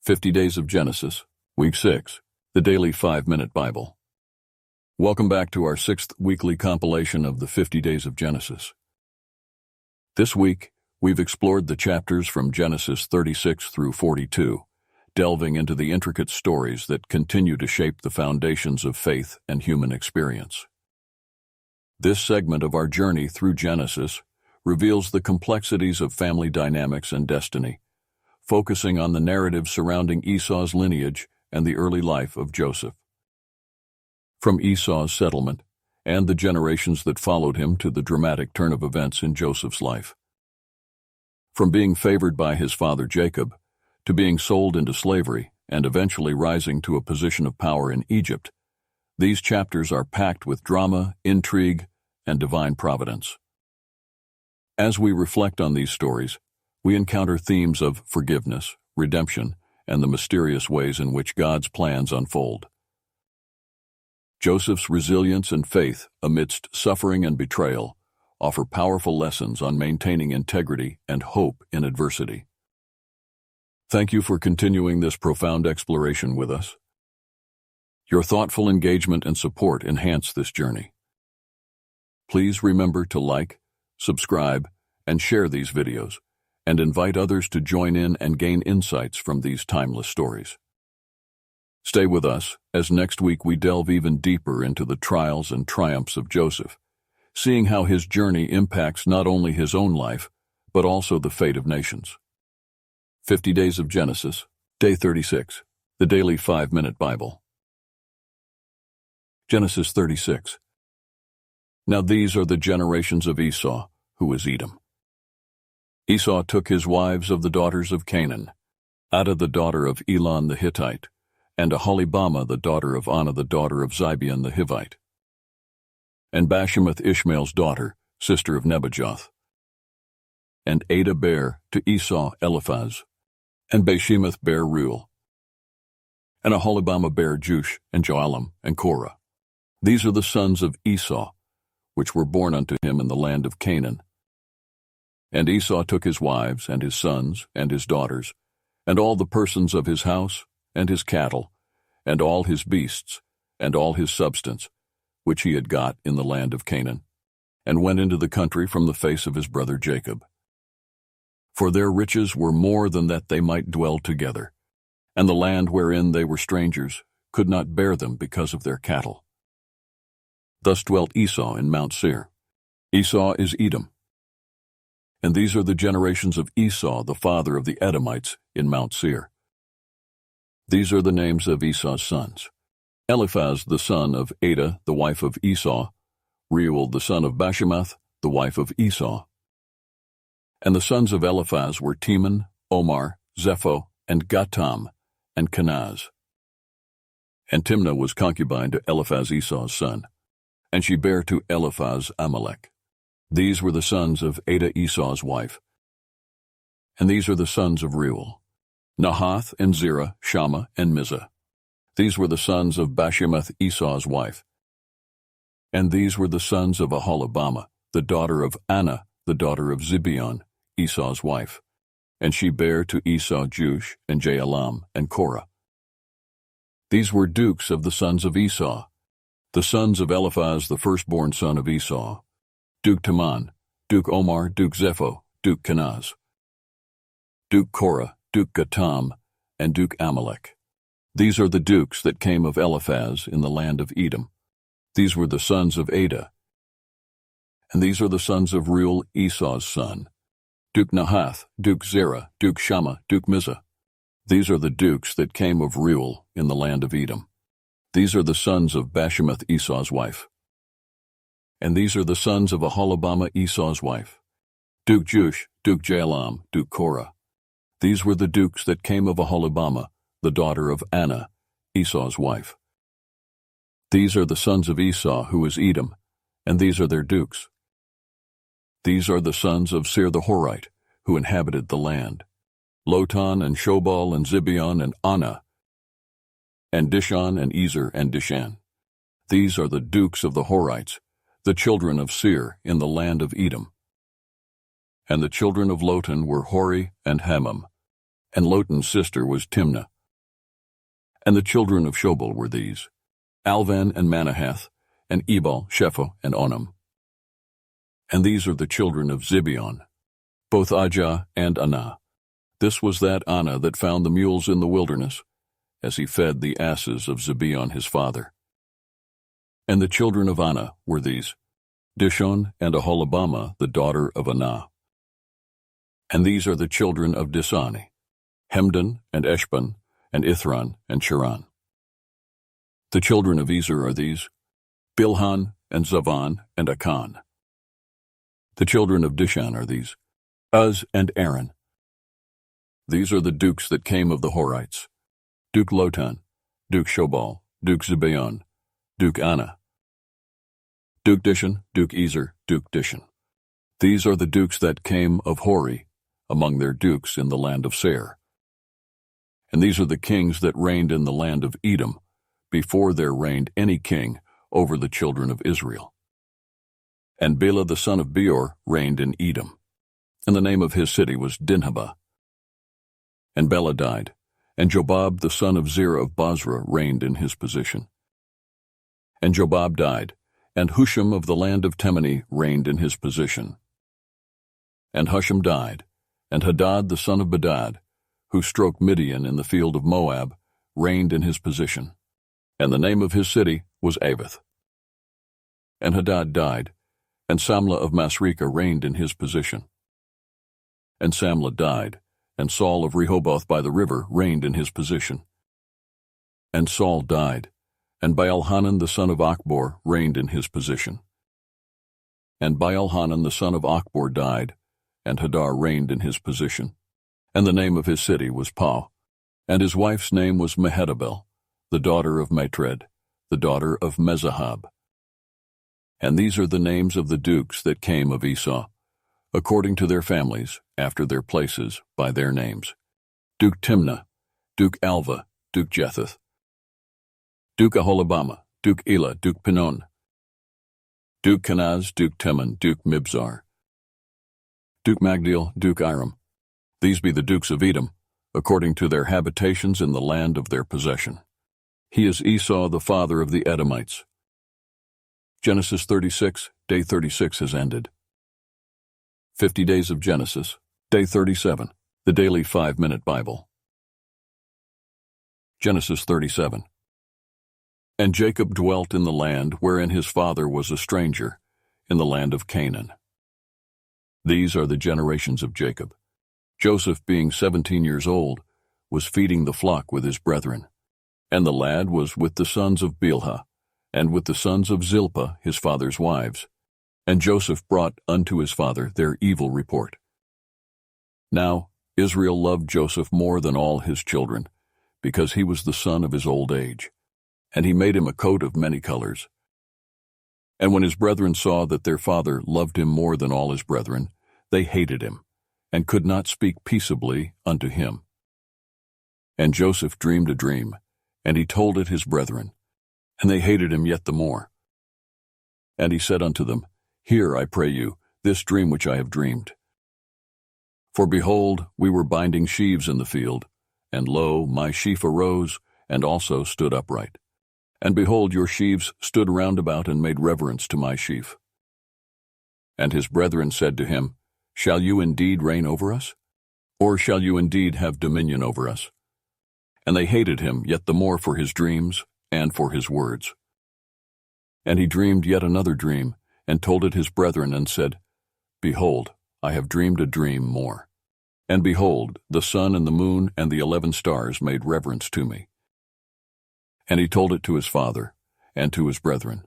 50 Days of Genesis, Week 6, the Daily 5-Minute Bible. Welcome back to our 6th weekly compilation of the 50 Days of Genesis. This week, we've explored the chapters from Genesis 36 through 42, delving into the intricate stories that continue to shape the foundations of faith and human experience. This segment of our journey through Genesis reveals the complexities of family dynamics and destiny, focusing on the narrative surrounding Esau's lineage and the early life of Joseph. From Esau's settlement and the generations that followed him to the dramatic turn of events in Joseph's life. From being favored by his father Jacob to being sold into slavery and eventually rising to a position of power in Egypt, these chapters are packed with drama, intrigue, and divine providence. As we reflect on these stories, we encounter themes of forgiveness, redemption, and the mysterious ways in which God's plans unfold. Joseph's resilience and faith amidst suffering and betrayal offer powerful lessons on maintaining integrity and hope in adversity. Thank you for continuing this profound exploration with us. Your thoughtful engagement and support enhance this journey. Please remember to like, subscribe, and share these videos, and invite others to join in and gain insights from these timeless stories. Stay with us as next week we delve even deeper into the trials and triumphs of Joseph, seeing how his journey impacts not only his own life, but also the fate of nations. 50 Days of Genesis, Day 36, the Daily 5-Minute Bible. Genesis 36. Now these are the generations of Esau, who is Edom. Esau took his wives of the daughters of Canaan, Adah the daughter of Elon the Hittite, and Aholibamah the daughter of Anah the daughter of Zibeon the Hivite. And Bashemath Ishmael's daughter, sister of Nebajoth. And Adah bare to Esau Eliphaz, and Bashemath bare Reuel. And Aholibamah bare Jush, and Joalim, and Korah. These are the sons of Esau, which were born unto him in the land of Canaan. And Esau took his wives, and his sons, and his daughters, and all the persons of his house, and his cattle, and all his beasts, and all his substance, which he had got in the land of Canaan, and went into the country from the face of his brother Jacob. For their riches were more than that they might dwell together, and the land wherein they were strangers could not bear them because of their cattle. Thus dwelt Esau in Mount Seir. Esau is Edom. And these are the generations of Esau, the father of the Edomites, in Mount Seir. These are the names of Esau's sons: Eliphaz the son of Adah, the wife of Esau, Reuel the son of Bashemath, the wife of Esau. And the sons of Eliphaz were Teman, Omar, Zepho, and Gatam, and Kenaz. And Timnah was concubine to Eliphaz Esau's son, and she bare to Eliphaz Amalek. These were the sons of Adah Esau's wife. And these are the sons of Reuel: Nahath, and Zerah, Shammah, and Mizah. These were the sons of Bashemath Esau's wife. And these were the sons of Aholibamah, the daughter of Anah, the daughter of Zibeon, Esau's wife. And she bare to Esau Jush, and Jaalam, and Korah. These were dukes of the sons of Esau, the sons of Eliphaz, the firstborn son of Esau: Duke Teman, Duke Omar, Duke Zepho, Duke Kenaz, Duke Korah, Duke Gatam, and Duke Amalek. These are the dukes that came of Eliphaz in the land of Edom. These were the sons of Adah. And these are the sons of Reuel, Esau's son: Duke Nahath, Duke Zerah, Duke Shammah, Duke Mizah. These are the dukes that came of Reuel in the land of Edom. These are the sons of Bashemath Esau's wife. And these are the sons of Aholibamah Esau's wife: Duke Jush, Duke Jaalam, Duke Korah. These were the dukes that came of Aholibamah, the daughter of Anah, Esau's wife. These are the sons of Esau, who is Edom, and these are their dukes. These are the sons of Seir the Horite, who inhabited the land: Lotan, and Shobal, and Zibeon, and Anah, and Dishon, and Ezer, and Dishan. These are the dukes of the Horites, the children of Seir in the land of Edom. And the children of Lotan were Hori and Hamam, and Lotan's sister was Timnah, And the children of Shobal were these: Alvan and Manahath, and Ebal, Shepho, and Onam. And these are the children of Zibeon, both Ajah and Anah. This was that Anah that found the mules in the wilderness, as he fed the asses of Zibeon his father. And the children of Anah were these: Dishon and Aholibamah, the daughter of Anah. And these are the children of Disani: Hemdan and Eshban, and Ithran and Cheran. The children of Ezer are these: Bilhan and Zavan and Akan. The children of Dishan are these: Uz and Aaron. These are the dukes that came of the Horites: Duke Lotan, Duke Shobal, Duke Zibeon, Duke Anah, Duke Dishan, Duke Ezer, Duke Dishan. These are the dukes that came of Hori, among their dukes in the land of Seir. And these are the kings that reigned in the land of Edom, before there reigned any king over the children of Israel. And Bela the son of Beor reigned in Edom, and the name of his city was Dinhabah. And Bela died, and Jobab the son of Zerah of Bozrah reigned in his position. And Jobab died, and Husham of the land of Temani reigned in his position. And Husham died, and Hadad the son of Bedad, who struck Midian in the field of Moab, reigned in his position. And the name of his city was Avith. And Hadad died, and Samlah of Masrekah reigned in his position. And Samlah died, and Saul of Rehoboth by the river reigned in his position. And Saul died, and Baal-Hanan the son of Achbor reigned in his position. And Baal-Hanan the son of Achbor died, and Hadar reigned in his position. And the name of his city was Pau, and his wife's name was Mehetabel, the daughter of Matred, the daughter of Mezahab. And these are the names of the dukes that came of Esau, according to their families, after their places, by their names: Duke Timnah, Duke Alva, Duke Jetheth, Duke Aholibamah, Duke Elah, Duke Pinon, Duke Kenaz, Duke Teman, Duke Mibzar, Duke Magdiel, Duke Iram. These be the dukes of Edom, according to their habitations in the land of their possession. He is Esau, the father of the Edomites. Genesis 36, day 36 has ended. 50 Days of Genesis, day 37, the daily 5-minute Bible. Genesis 37. And Jacob dwelt in the land wherein his father was a stranger, in the land of Canaan. These are the generations of Jacob. Joseph, being 17 years old, was feeding the flock with his brethren. And the lad was with the sons of Bilhah, and with the sons of Zilpah, his father's wives. And Joseph brought unto his father their evil report. Now Israel loved Joseph more than all his children, because he was the son of his old age. And he made him a coat of many colors. And when his brethren saw that their father loved him more than all his brethren, they hated him, and could not speak peaceably unto him. And Joseph dreamed a dream, and he told it his brethren, and they hated him yet the more. And he said unto them, Hear, I pray you, this dream which I have dreamed. For behold, we were binding sheaves in the field, and lo, my sheaf arose, and also stood upright. And behold, your sheaves stood round about and made reverence to my sheaf. And his brethren said to him, Shall you indeed reign over us? Or shall you indeed have dominion over us? And they hated him yet the more for his dreams and for his words. And he dreamed yet another dream, and told it his brethren, and said, Behold, I have dreamed a dream more. And behold, the sun and the moon and the 11 stars made reverence to me. And he told it to his father, and to his brethren.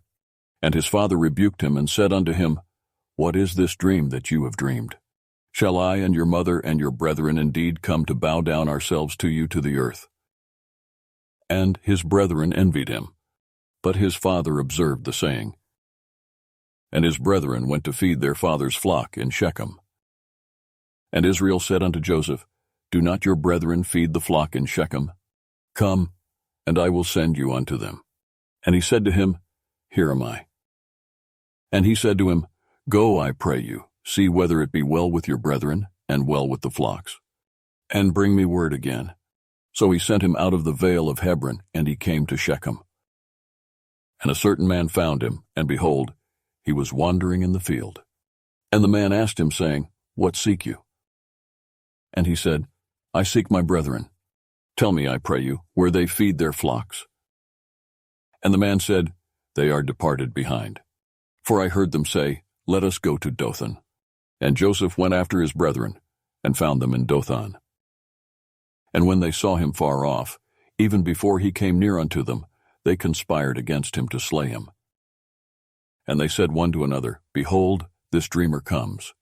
And his father rebuked him, and said unto him, What is this dream that you have dreamed? Shall I and your mother and your brethren indeed come to bow down ourselves to you to the earth? And his brethren envied him, but his father observed the saying. And his brethren went to feed their father's flock in Shechem. And Israel said unto Joseph, Do not your brethren feed the flock in Shechem? Come, and I will send you unto them. And he said to him, Here am I. And he said to him, Go, I pray you, see whether it be well with your brethren, and well with the flocks. And bring me word again. So he sent him out of the vale of Hebron, and he came to Shechem. And a certain man found him, and behold, he was wandering in the field. And the man asked him, saying, What seek you? And he said, I seek my brethren. Tell me, I pray you, where they feed their flocks. And the man said, They are departed behind. For I heard them say, Let us go to Dothan. And Joseph went after his brethren, and found them in Dothan. And when they saw him far off, even before he came near unto them, they conspired against him to slay him. And they said one to another, Behold, this dreamer comes.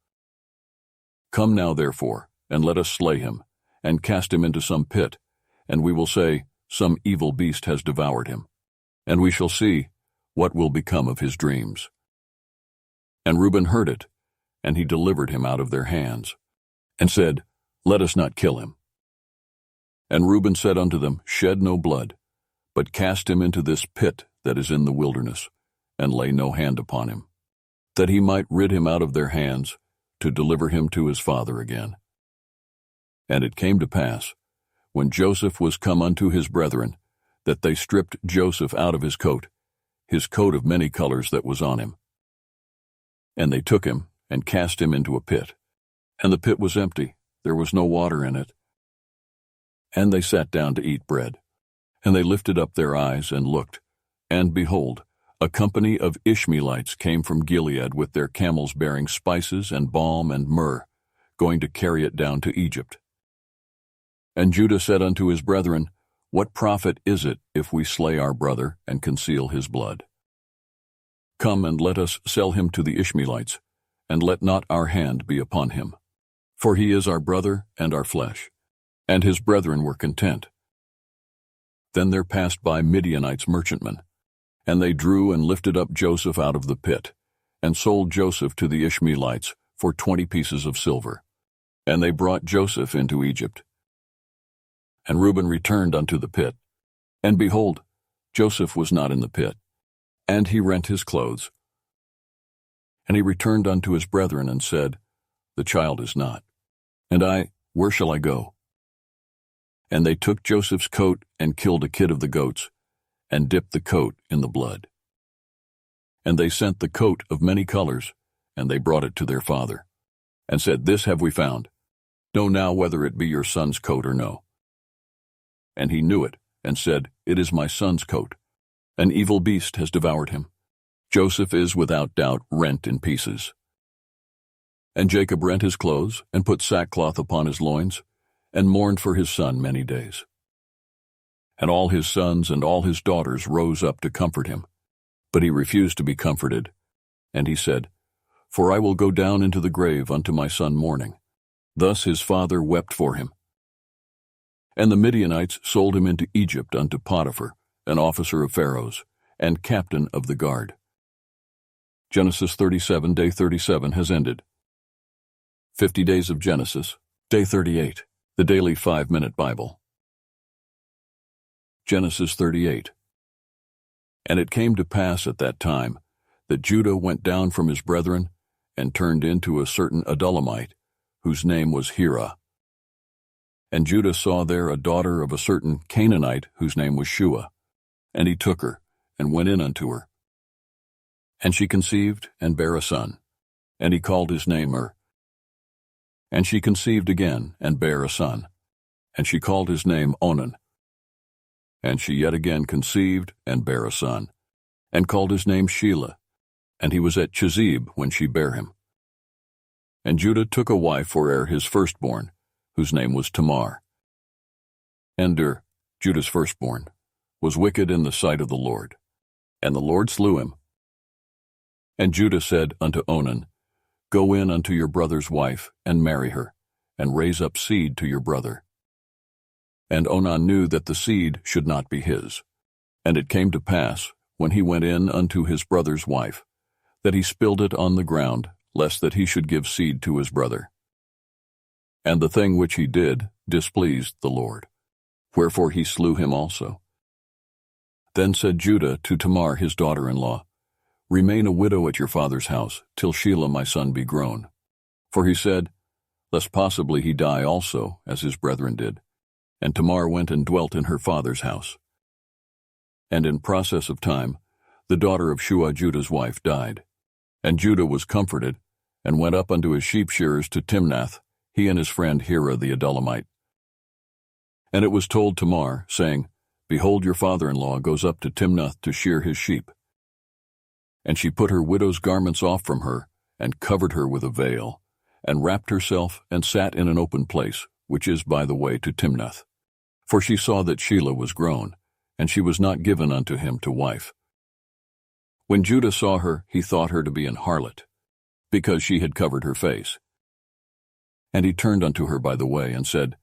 Come now, therefore, and let us slay him, and cast him into some pit, and we will say, Some evil beast has devoured him. And we shall see what will become of his dreams. And Reuben heard it, and he delivered him out of their hands, and said, Let us not kill him. And Reuben said unto them, Shed no blood, but cast him into this pit that is in the wilderness, and lay no hand upon him, that he might rid him out of their hands, to deliver him to his father again. And it came to pass, when Joseph was come unto his brethren, that they stripped Joseph out of his coat of many colors that was on him. And they took him, and cast him into a pit. And the pit was empty, there was no water in it. And they sat down to eat bread. And they lifted up their eyes, and looked, and behold, a company of Ishmaelites came from Gilead with their camels bearing spices and balm and myrrh, going to carry it down to Egypt. And Judah said unto his brethren, What profit is it if we slay our brother and conceal his blood? Come and let us sell him to the Ishmaelites, and let not our hand be upon him. For he is our brother and our flesh. And his brethren were content. Then there passed by Midianites merchantmen, and they drew and lifted up Joseph out of the pit, and sold Joseph to the Ishmaelites for 20 pieces of silver. And they brought Joseph into Egypt. And Reuben returned unto the pit, and behold, Joseph was not in the pit. And he rent his clothes. And he returned unto his brethren, and said, The child is not. And I, where shall I go? And they took Joseph's coat, and killed a kid of the goats, and dipped the coat in the blood. And they sent the coat of many colors, and they brought it to their father, and said, This have we found. Know now whether it be your son's coat or no. And he knew it, and said, It is my son's coat. An evil beast has devoured him. Joseph is without doubt rent in pieces. And Jacob rent his clothes, and put sackcloth upon his loins, and mourned for his son many days. And all his sons and all his daughters rose up to comfort him. But he refused to be comforted. And he said, For I will go down into the grave unto my son mourning. Thus his father wept for him. And the Midianites sold him into Egypt unto Potiphar, an officer of Pharaoh's, and captain of the guard. Genesis 37, day 37 has ended. 50 days of Genesis, day 38, the daily 5-minute Bible. Genesis 38. And it came to pass at that time that Judah went down from his brethren, and turned into a certain Adullamite, whose name was Hira. And Judah saw there a daughter of a certain Canaanite, whose name was Shua. And he took her, and went in unto her. And she conceived, and bare a son, and he called his name Er. And she conceived again, and bare a son, and she called his name Onan. And she yet again conceived, and bare a son, and called his name Shelah. And he was at Chezib when she bare him. And Judah took a wife for Er his firstborn, whose name was Tamar. And Er, Judah's firstborn, was wicked in the sight of the Lord, and the Lord slew him. And Judah said unto Onan, Go in unto your brother's wife, and marry her, and raise up seed to your brother. And Onan knew that the seed should not be his. And it came to pass, when he went in unto his brother's wife, that he spilled it on the ground, lest that he should give seed to his brother. And the thing which he did displeased the Lord, wherefore he slew him also. Then said Judah to Tamar his daughter-in-law, Remain a widow at your father's house, till Shelah my son be grown. For he said, Lest possibly he die also, as his brethren did. and Tamar went and dwelt in her father's house. And in process of time, the daughter of Shua Judah's wife died. And Judah was comforted, and went up unto his sheep shearers to Timnath, he and his friend Hira the Adullamite. And it was told Tamar, saying, Behold, your father-in-law goes up to Timnath to shear his sheep. And she put her widow's garments off from her, and covered her with a veil, and wrapped herself, and sat in an open place, which is by the way to Timnath. For she saw that Shelah was grown, and she was not given unto him to wife. When Judah saw her, he thought her to be an harlot, because she had covered her face. And he turned unto her by the way, and said,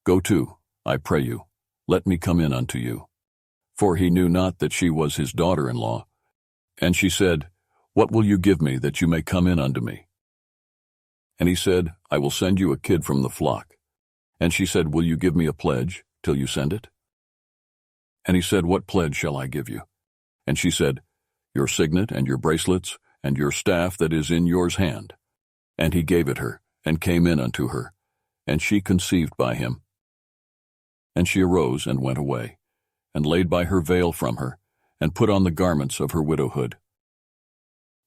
Go to, I pray you, let me come in unto you. For he knew not that she was his daughter-in-law. And she said, What will you give me, that you may come in unto me? And he said, I will send you a kid from the flock. And she said, Will you give me a pledge, till you send it? And he said, What pledge shall I give you? And she said, Your signet, and your bracelets, and your staff that is in yours hand. And he gave it her, and came in unto her, and she conceived by him. And she arose and went away, and laid by her veil from her, and put on the garments of her widowhood.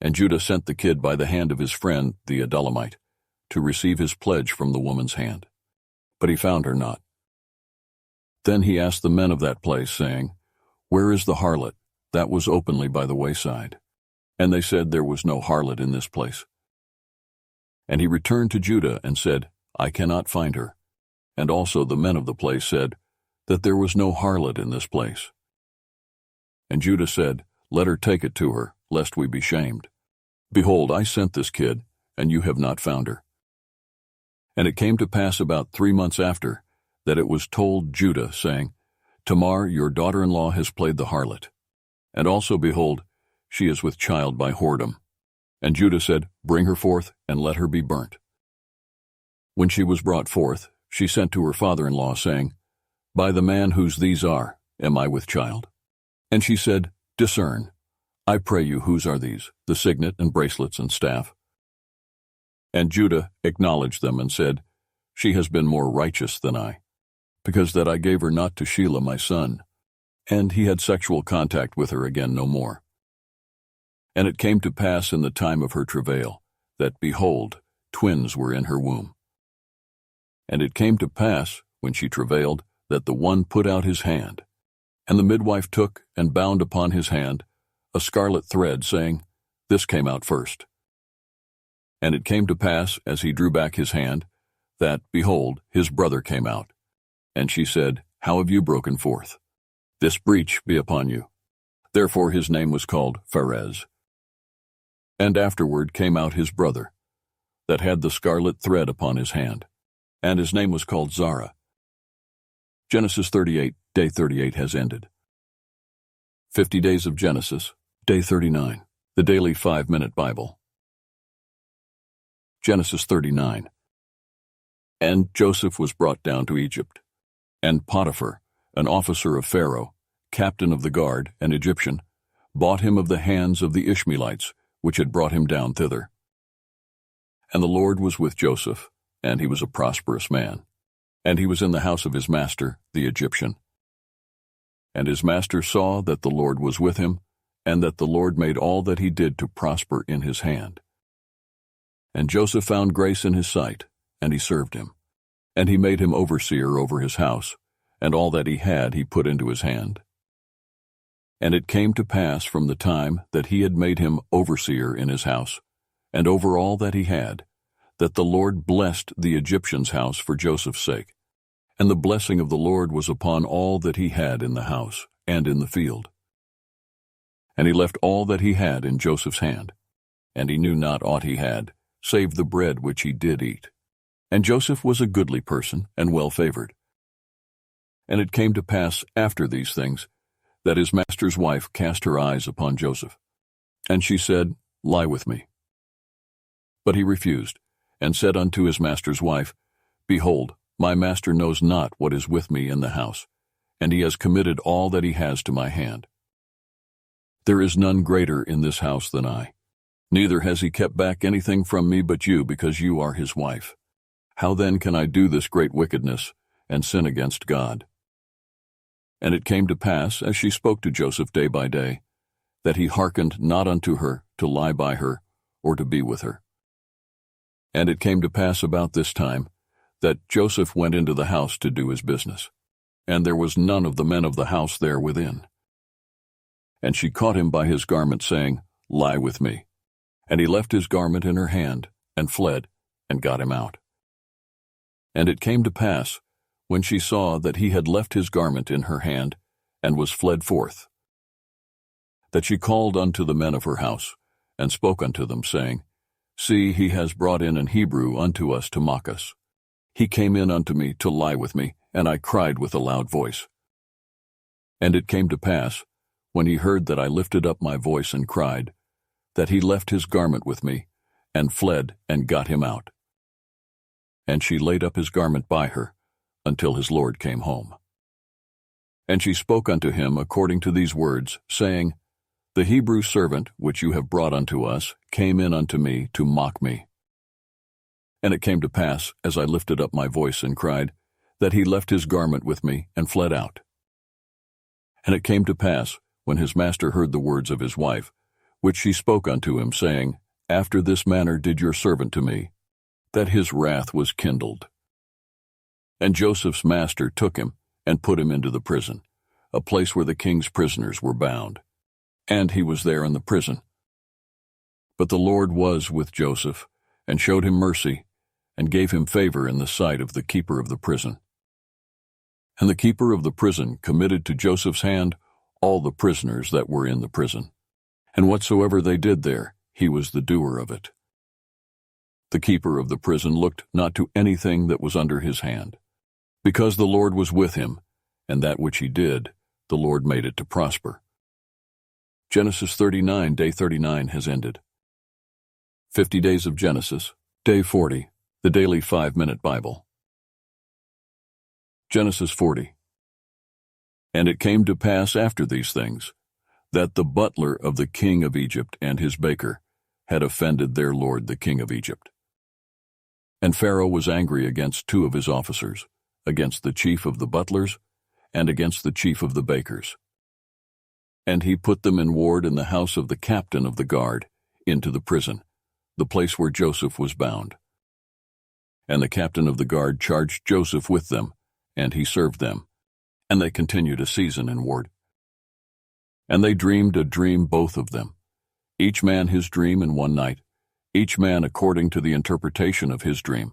And Judah sent the kid by the hand of his friend the Adullamite, to receive his pledge from the woman's hand. But he found her not. Then he asked the men of that place, saying, Where is the harlot that was openly by the wayside? And they said, There was no harlot in this place. And he returned to Judah and said, I cannot find her. And also the men of the place said, that there was no harlot in this place. And Judah said, Let her take it to her, lest we be shamed. Behold, I sent this kid, and you have not found her. And it came to pass about 3 months after, that it was told Judah, saying, Tamar, your daughter-in-law, has played the harlot. And also, behold, she is with child by whoredom. And Judah said, Bring her forth, and let her be burnt. When she was brought forth, she sent to her father-in-law, saying, By the man whose these are, am I with child? And she said, Discern. I pray you, whose are these, the signet and bracelets and staff? And Judah acknowledged them and said, She has been more righteous than I, because that I gave her not to Shelah my son. And he had sexual contact with her again no more. And it came to pass in the time of her travail, that, behold, twins were in her womb. And it came to pass, when she travailed, that the one put out his hand, and the midwife took and bound upon his hand a scarlet thread, saying, This came out first. And it came to pass, as he drew back his hand, that, behold, his brother came out. And she said, How have you broken forth? This breach be upon you. Therefore his name was called Pharez. And afterward came out his brother, that had the scarlet thread upon his hand, and his name was called Zara. Genesis 38, day 38 has ended. 50 Days of Genesis, day 39, the Daily 5-Minute Bible. Genesis 39. And Joseph was brought down to Egypt, and Potiphar, an officer of Pharaoh, captain of the guard, an Egyptian, bought him of the hands of the Ishmaelites, which had brought him down thither. And the Lord was with Joseph, and he was a prosperous man, and he was in the house of his master, the Egyptian. And his master saw that the Lord was with him, and that the Lord made all that he did to prosper in his hand. And Joseph found grace in his sight, and he served him. And he made him overseer over his house, and all that he had he put into his hand. And it came to pass from the time that he had made him overseer in his house, and over all that he had, that the Lord blessed the Egyptian's house for Joseph's sake. And the blessing of the Lord was upon all that he had in the house and in the field. And he left all that he had in Joseph's hand, and he knew not aught he had, save the bread which he did eat. And Joseph was a goodly person and well-favored. And it came to pass after these things, that his master's wife cast her eyes upon Joseph. And she said, Lie with me. But he refused, and said unto his master's wife, Behold, my master knows not what is with me in the house, and he has committed all that he has to my hand. There is none greater in this house than I. Neither has he kept back anything from me but you, because you are his wife. How then can I do this great wickedness, and sin against God. And it came to pass, as she spoke to Joseph day by day, that he hearkened not unto her to lie by her or to be with her. And it came to pass about this time that Joseph went into the house to do his business, and there was none of the men of the house there within. And she caught him by his garment, saying, Lie with me. And he left his garment in her hand, and fled, and got him out. And it came to pass, when she saw that he had left his garment in her hand, and was fled forth, that she called unto the men of her house, and spoke unto them, saying, See, he has brought in an Hebrew unto us to mock us. He came in unto me to lie with me, and I cried with a loud voice. And it came to pass, when he heard that I lifted up my voice and cried, that he left his garment with me, and fled, and got him out. And she laid up his garment by her, until his lord came home. And she spoke unto him according to these words, saying, The Hebrew servant which you have brought unto us came in unto me to mock me. And it came to pass, as I lifted up my voice and cried, that he left his garment with me and fled out. And it came to pass, when his master heard the words of his wife, which she spoke unto him, saying, After this manner did your servant to me, that his wrath was kindled. And Joseph's master took him, and put him into the prison, a place where the king's prisoners were bound. And he was there in the prison. But the Lord was with Joseph, and showed him mercy, and gave him favor in the sight of the keeper of the prison. And the keeper of the prison committed to Joseph's hand all the prisoners that were in the prison. And whatsoever they did there, he was the doer of it. The keeper of the prison looked not to anything that was under his hand, because the Lord was with him, and that which he did, the Lord made it to prosper. Genesis 39, day 39 has ended. 50 days of Genesis, day 40, the daily 5-minute Bible. Genesis 40. And it came to pass after these things, that the butler of the king of Egypt and his baker had offended their lord the king of Egypt. And Pharaoh was angry against 2 of his officers, against the chief of the butlers, and against the chief of the bakers. And he put them in ward in the house of the captain of the guard, into the prison, the place where Joseph was bound. And the captain of the guard charged Joseph with them, and he served them, and they continued a season in ward. And they dreamed a dream both of them, each man his dream in one night, each man according to the interpretation of his dream,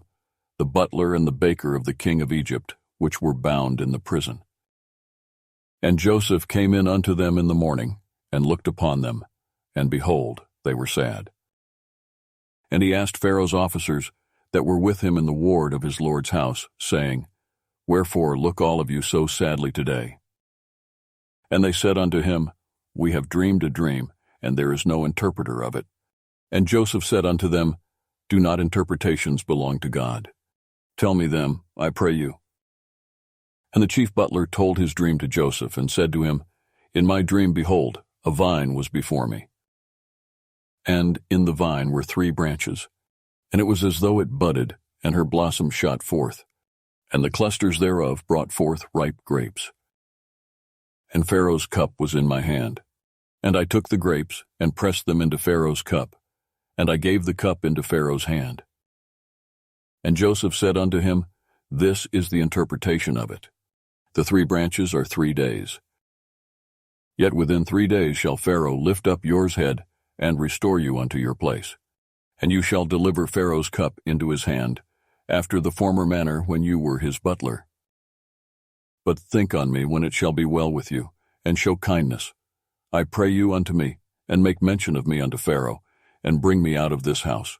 the butler and the baker of the king of Egypt, which were bound in the prison. And Joseph came in unto them in the morning, and looked upon them, and behold, they were sad. And he asked Pharaoh's officers that were with him in the ward of his lord's house, saying, Wherefore look all of you so sadly today? And they said unto him, We have dreamed a dream, and there is no interpreter of it. And Joseph said unto them, Do not interpretations belong to God? Tell me them, I pray you. And the chief butler told his dream to Joseph, and said to him, In my dream, behold, a vine was before me. And in the vine were 3 branches, and it was as though it budded, and her blossom shot forth, and the clusters thereof brought forth ripe grapes. And Pharaoh's cup was in my hand, and I took the grapes, and pressed them into Pharaoh's cup, and I gave the cup into Pharaoh's hand. And Joseph said unto him, This is the interpretation of it. The 3 branches are 3 days. Yet within 3 days shall Pharaoh lift up yours head, and restore you unto your place. And you shall deliver Pharaoh's cup into his hand, after the former manner when you were his butler. But think on me when it shall be well with you, and show kindness. I pray you unto me, and make mention of me unto Pharaoh, and bring me out of this house.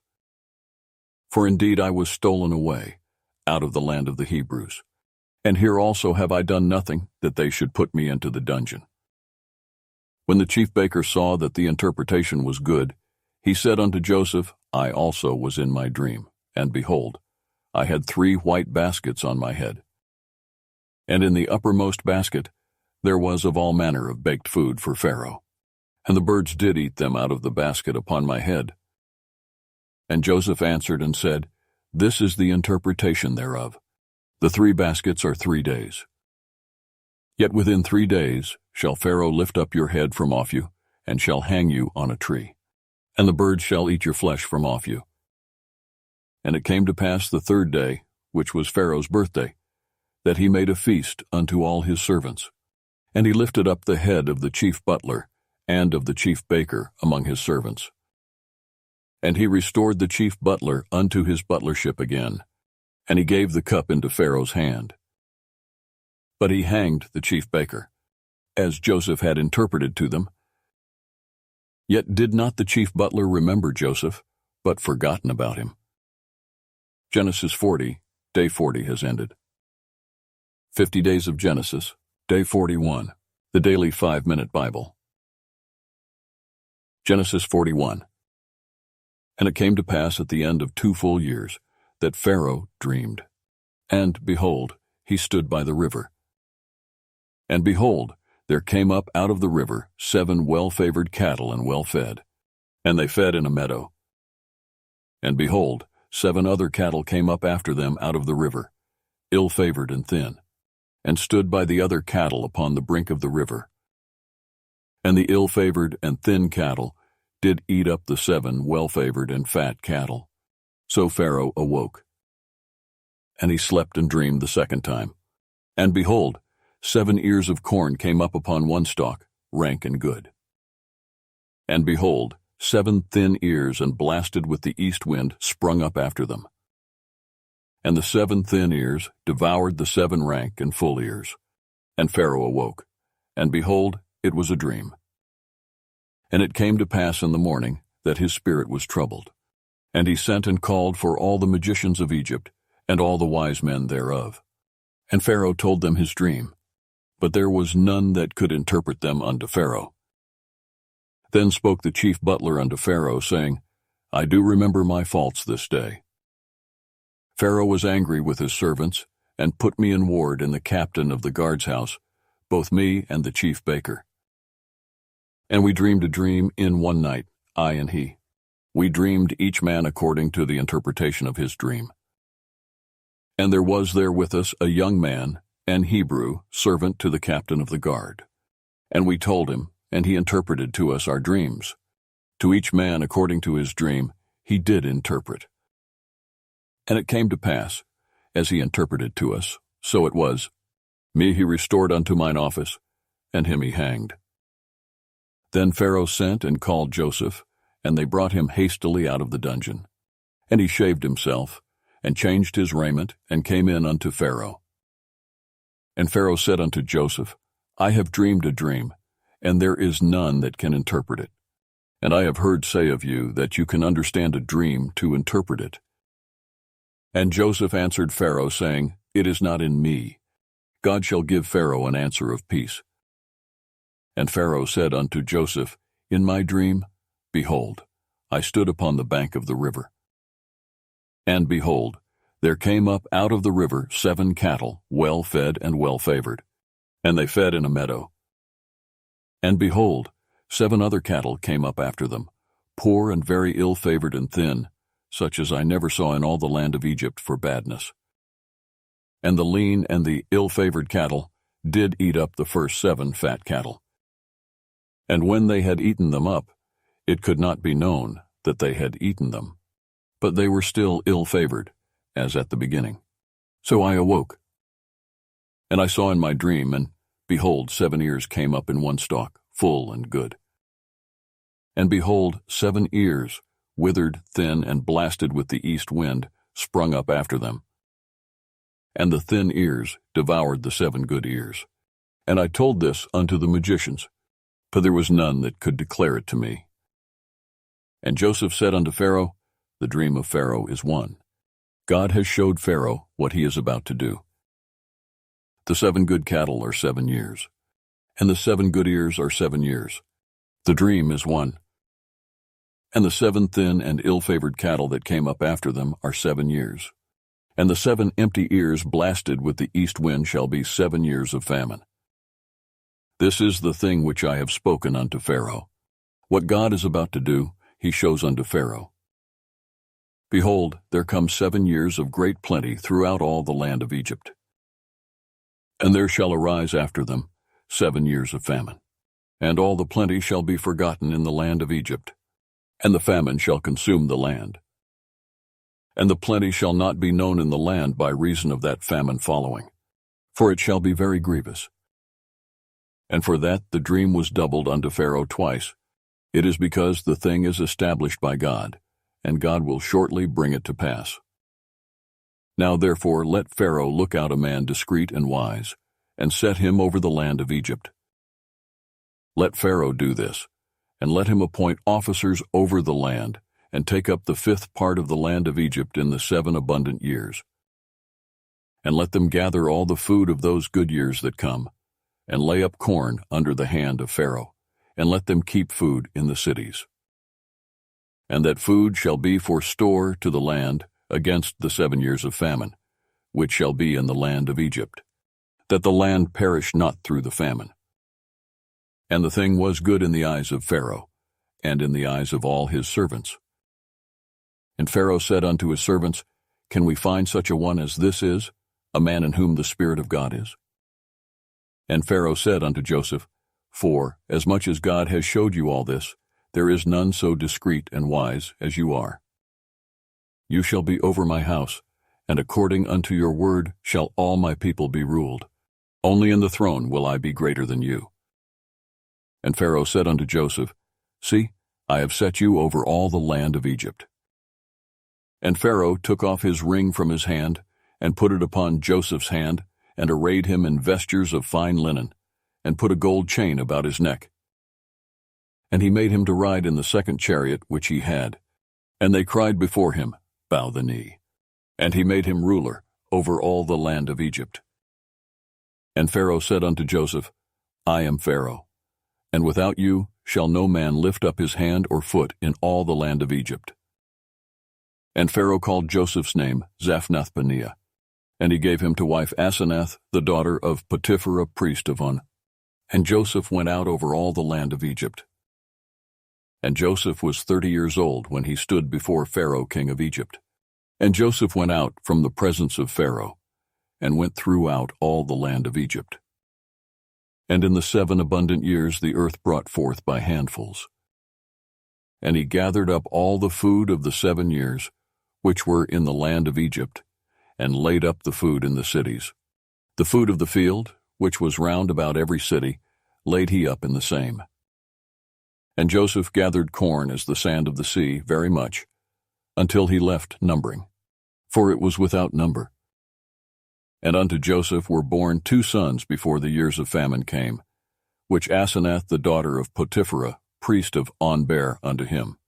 For indeed I was stolen away, out of the land of the Hebrews. And here also have I done nothing, that they should put me into the dungeon. When the chief baker saw that the interpretation was good, he said unto Joseph, I also was in my dream, and behold, I had 3 white baskets on my head. And in the uppermost basket there was of all manner of baked food for Pharaoh, and the birds did eat them out of the basket upon my head. And Joseph answered and said, This is the interpretation thereof. The 3 baskets are 3 days. Yet within 3 days shall Pharaoh lift up your head from off you, and shall hang you on a tree, and the birds shall eat your flesh from off you. And it came to pass the 3rd day, which was Pharaoh's birthday, that he made a feast unto all his servants. And he lifted up the head of the chief butler and of the chief baker among his servants. And he restored the chief butler unto his butlership again, and he gave the cup into Pharaoh's hand. But he hanged the chief baker, as Joseph had interpreted to them. Yet did not the chief butler remember Joseph, but forgotten about him. Genesis 40, day 40 has ended. 50 Days of Genesis, day 41, the Daily 5-Minute Bible. Genesis 41. And it came to pass at the end of 2 full years that Pharaoh dreamed. And, behold, he stood by the river. And behold, there came up out of the river 7 well-favored cattle and well-fed, and they fed in a meadow. And behold, 7 other cattle came up after them out of the river, ill-favored and thin, and stood by the other cattle upon the brink of the river. And the ill-favored and thin cattle did eat up the 7 well-favored and fat cattle. So Pharaoh awoke. And he slept and dreamed the 2nd time. And behold, 7 ears of corn came up upon one stalk, rank and good. And behold, 7 thin ears and blasted with the east wind sprung up after them. And the 7 thin ears devoured the 7 rank and full ears. And Pharaoh awoke, and behold, it was a dream. And it came to pass in the morning that his spirit was troubled. And he sent and called for all the magicians of Egypt, and all the wise men thereof. And Pharaoh told them his dream, but there was none that could interpret them unto Pharaoh. Then spoke the chief butler unto Pharaoh, saying, I do remember my faults this day. Pharaoh was angry with his servants, and put me in ward in the captain of the guard's house, both me and the chief baker. And we dreamed a dream in one night, I and he. We dreamed each man according to the interpretation of his dream. And there was there with us a young man, an Hebrew, servant to the captain of the guard. And we told him, and he interpreted to us our dreams. To each man according to his dream he did interpret. And it came to pass, as he interpreted to us, so it was. Me he restored unto mine office, and him he hanged. Then Pharaoh sent and called Joseph, and they brought him hastily out of the dungeon. And he shaved himself, and changed his raiment, and came in unto Pharaoh. And Pharaoh said unto Joseph, I have dreamed a dream, and there is none that can interpret it. And I have heard say of you that you can understand a dream to interpret it. And Joseph answered Pharaoh, saying, It is not in me. God shall give Pharaoh an answer of peace. And Pharaoh said unto Joseph, In my dream, behold, I stood upon the bank of the river. And behold, there came up out of the river 7 cattle, well-fed and well-favored, and they fed in a meadow. And behold, 7 other cattle came up after them, poor and very ill-favored and thin, such as I never saw in all the land of Egypt for badness. And the lean and the ill-favored cattle did eat up the first 7 fat cattle. And when they had eaten them up, it could not be known that they had eaten them, but they were still ill-favored, as at the beginning. So I awoke. And I saw in my dream, and behold, 7 ears came up in one stalk, full and good. And behold, 7 ears, withered, thin, and blasted with the east wind, sprung up after them. And the thin ears devoured the 7 good ears. And I told this unto the magicians, but there was none that could declare it to me. And Joseph said unto Pharaoh, The dream of Pharaoh is one. God has showed Pharaoh what he is about to do. The 7 good cattle are 7 years, and the 7 good ears are 7 years. The dream is one. And the 7 thin and ill-favored cattle that came up after them are 7 years. And the 7 empty ears blasted with the east wind shall be 7 years of famine. This is the thing which I have spoken unto Pharaoh. What God is about to do, he shows unto Pharaoh. Behold, there come 7 years of great plenty throughout all the land of Egypt. And there shall arise after them 7 years of famine, and all the plenty shall be forgotten in the land of Egypt, and the famine shall consume the land. And the plenty shall not be known in the land by reason of that famine following, for it shall be very grievous. And for that the dream was doubled unto Pharaoh twice. It is because the thing is established by God, and God will shortly bring it to pass. Now therefore let Pharaoh look out a man discreet and wise, and set him over the land of Egypt. Let Pharaoh do this, and let him appoint officers over the land, and take up the 5th part of the land of Egypt in the 7 abundant years. And let them gather all the food of those good years that come, and lay up corn under the hand of Pharaoh, and let them keep food in the cities. And that food shall be for store to the land against the 7 years of famine, which shall be in the land of Egypt, that the land perish not through the famine. And the thing was good in the eyes of Pharaoh, and in the eyes of all his servants. And Pharaoh said unto his servants, Can we find such a one as this is, a man in whom the Spirit of God is? And Pharaoh said unto Joseph, For, as much as God has showed you all this, there is none so discreet and wise as you are. You shall be over my house, and according unto your word shall all my people be ruled. Only in the throne will I be greater than you. And Pharaoh said unto Joseph, See, I have set you over all the land of Egypt. And Pharaoh took off his ring from his hand, and put it upon Joseph's hand, and arrayed him in vestures of fine linen, and put a gold chain about his neck. And he made him to ride in the 2nd chariot which he had. And they cried before him, Bow the knee. And he made him ruler over all the land of Egypt. And Pharaoh said unto Joseph, I am Pharaoh, and without you shall no man lift up his hand or foot in all the land of Egypt. And Pharaoh called Joseph's name Zaphnath-Paneah, and he gave him to wife Asenath, the daughter of Potiphera, priest of On. And Joseph went out over all the land of Egypt. And Joseph was 30 years old when he stood before Pharaoh king of Egypt. And Joseph went out from the presence of Pharaoh, and went throughout all the land of Egypt. And in the 7 abundant years the earth brought forth by handfuls. And he gathered up all the food of the 7 years, which were in the land of Egypt, and laid up the food in the cities. The food of the field, which was round about every city, laid he up in the same. And Joseph gathered corn as the sand of the sea, very much, until he left numbering, for it was without number. And unto Joseph were born 2 sons before the years of famine came, which Asenath the daughter of Potiphera, priest of On, bare unto him.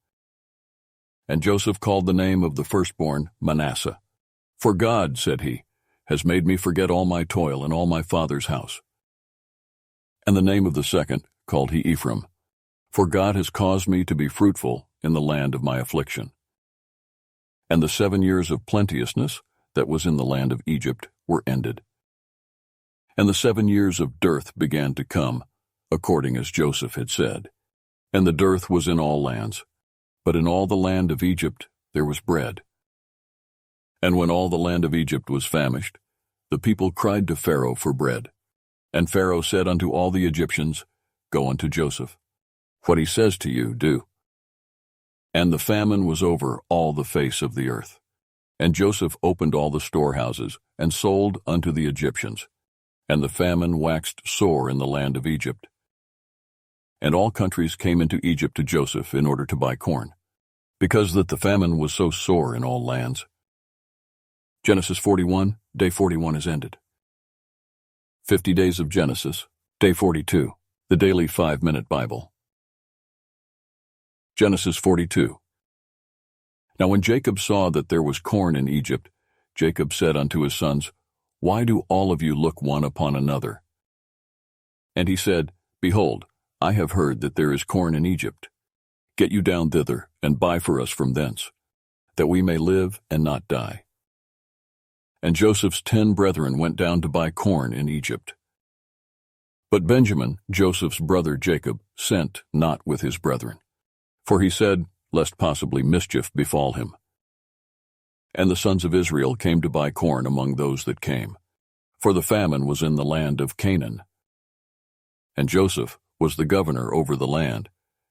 And Joseph called the name of the firstborn Manasseh. For God, said he, has made me forget all my toil and all my father's house. And the name of the second called he Ephraim, for God has caused me to be fruitful in the land of my affliction. And the 7 years of plenteousness that was in the land of Egypt were ended. And the 7 years of dearth began to come, according as Joseph had said. And the dearth was in all lands, but in all the land of Egypt there was bread. And when all the land of Egypt was famished, the people cried to Pharaoh for bread. And Pharaoh said unto all the Egyptians, Go unto Joseph. What he says to you, do. And the famine was over all the face of the earth. And Joseph opened all the storehouses, and sold unto the Egyptians. And the famine waxed sore in the land of Egypt. And all countries came into Egypt to Joseph in order to buy corn, because that the famine was so sore in all lands. Genesis 41, day 41 is ended. 50 Days of Genesis, day 42, the daily 5-minute Bible. Genesis 42. Now when Jacob saw that there was corn in Egypt, Jacob said unto his sons, Why do all of you look one upon another? And he said, Behold, I have heard that there is corn in Egypt. Get you down thither, and buy for us from thence, that we may live and not die. And Joseph's 10 brethren went down to buy corn in Egypt. But Benjamin, Joseph's brother Jacob, sent not with his brethren. For he said, lest possibly mischief befall him. And the sons of Israel came to buy corn among those that came, for the famine was in the land of Canaan. And Joseph was the governor over the land,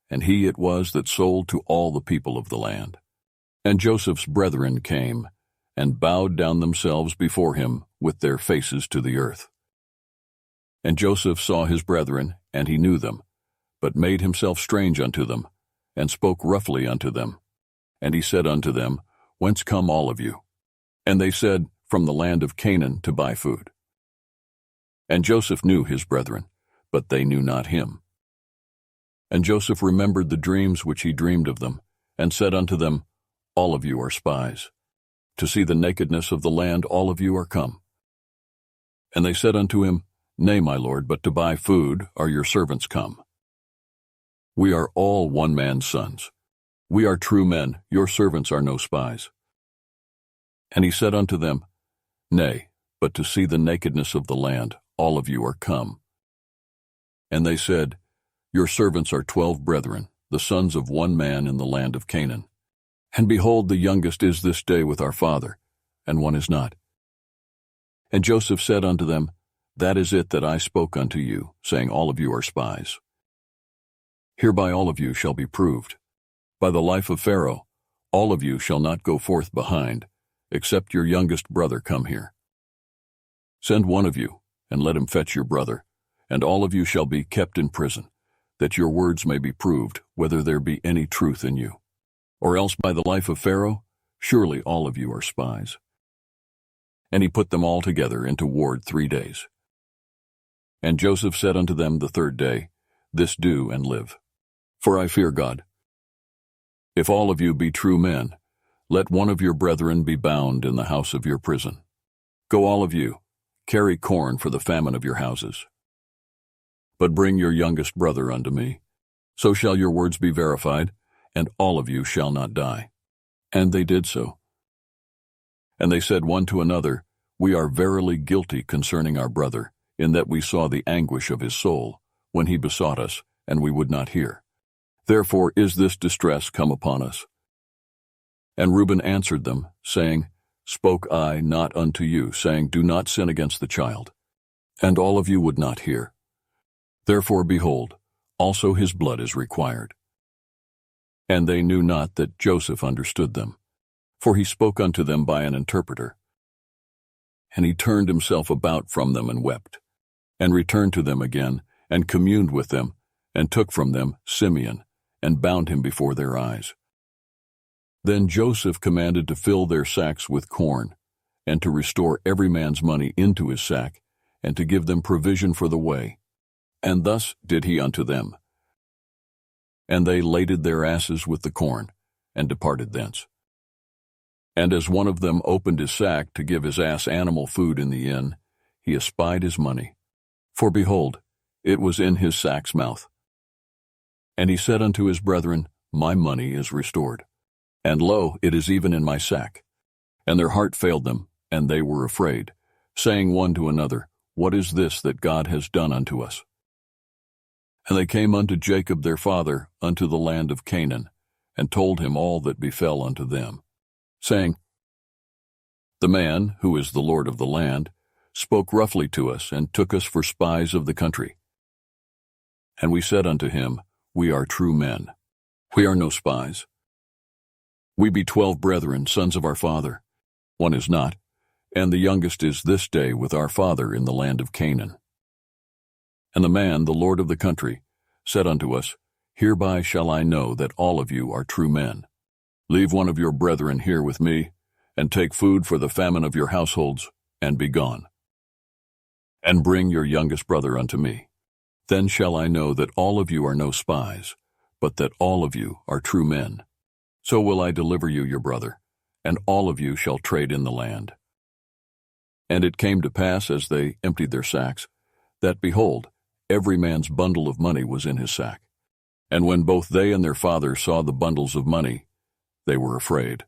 and he it was that sold to all the people of the land. And Joseph's brethren came, and bowed down themselves before him with their faces to the earth. And Joseph saw his brethren, and he knew them, but made himself strange unto them, and spoke roughly unto them. And he said unto them, Whence come all of you? And they said, From the land of Canaan to buy food. And Joseph knew his brethren, but they knew not him. And Joseph remembered the dreams which he dreamed of them, and said unto them, All of you are spies. To see the nakedness of the land all of you are come. And they said unto him, Nay, my lord, but to buy food are your servants come. We are all one man's sons. We are true men, your servants are no spies. And he said unto them, Nay, but to see the nakedness of the land all of you are come. And they said, Your servants are 12 brethren, the sons of one man in the land of Canaan. And behold, the youngest is this day with our father, and one is not. And Joseph said unto them, That is it that I spoke unto you, saying, All of you are spies. Hereby all of you shall be proved. By the life of Pharaoh, all of you shall not go forth behind, except your youngest brother come here. Send one of you, and let him fetch your brother, and all of you shall be kept in prison, that your words may be proved, whether there be any truth in you. Or else by the life of Pharaoh, surely all of you are spies. And he put them all together into ward 3 days. And Joseph said unto them the 3rd day, This do and live. For I fear God. If all of you be true men, let one of your brethren be bound in the house of your prison. Go all of you, carry corn for the famine of your houses. But bring your youngest brother unto me. So shall your words be verified, and all of you shall not die. And they did so. And they said one to another, We are verily guilty concerning our brother, in that we saw the anguish of his soul, when he besought us, and we would not hear. Therefore is this distress come upon us. And Reuben answered them, saying, Spoke I not unto you, saying, Do not sin against the child? And all of you would not hear. Therefore, behold, also his blood is required. And they knew not that Joseph understood them, for he spoke unto them by an interpreter. And he turned himself about from them and wept, and returned to them again, and communed with them, and took from them Simeon, and bound him before their eyes. Then Joseph commanded to fill their sacks with corn, and to restore every man's money into his sack, and to give them provision for the way. And thus did he unto them. And they laded their asses with the corn, and departed thence. And as one of them opened his sack to give his ass animal food in the inn, he espied his money. For behold, it was in his sack's mouth. And he said unto his brethren, My money is restored. And lo, it is even in my sack. And their heart failed them, and they were afraid, saying one to another, What is this that God has done unto us? And they came unto Jacob their father unto the land of Canaan, and told him all that befell unto them, saying, The man, who is the Lord of the land, spoke roughly to us, and took us for spies of the country. And we said unto him, We are true men. We are no spies. We be 12 brethren, sons of our father. One is not, and the youngest is this day with our father in the land of Canaan. And the man, the Lord of the country, said unto us, Hereby shall I know that all of you are true men. Leave one of your brethren here with me, and take food for the famine of your households, and be gone. And bring your youngest brother unto me. Then shall I know that all of you are no spies, but that all of you are true men. So will I deliver you your brother, and all of you shall trade in the land. And it came to pass, as they emptied their sacks, that, behold, every man's bundle of money was in his sack. And when both they and their father saw the bundles of money, they were afraid.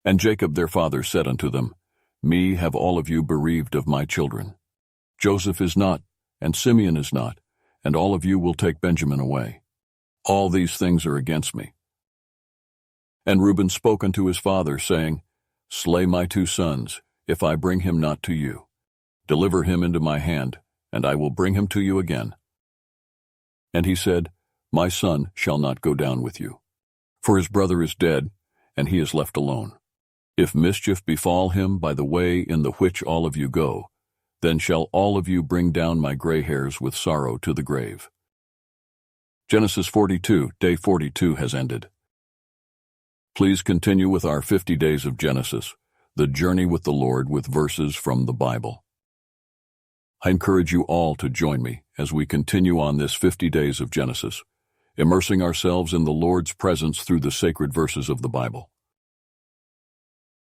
And Jacob their father said unto them, Me have all of you bereaved of my children. Joseph is not, and Simeon is not, and all of you will take Benjamin away. All these things are against me. And Reuben spoke unto his father, saying, Slay my 2 sons, if I bring him not to you. Deliver him into my hand, and I will bring him to you again. And he said, My son shall not go down with you, for his brother is dead, and he is left alone. If mischief befall him by the way in the which all of you go, then shall all of you bring down my gray hairs with sorrow to the grave. Genesis 42, day 42 has ended. Please continue with our 50 days of Genesis, the journey with the Lord with verses from the Bible. I encourage you all to join me as we continue on this 50 days of Genesis, immersing ourselves in the Lord's presence through the sacred verses of the Bible.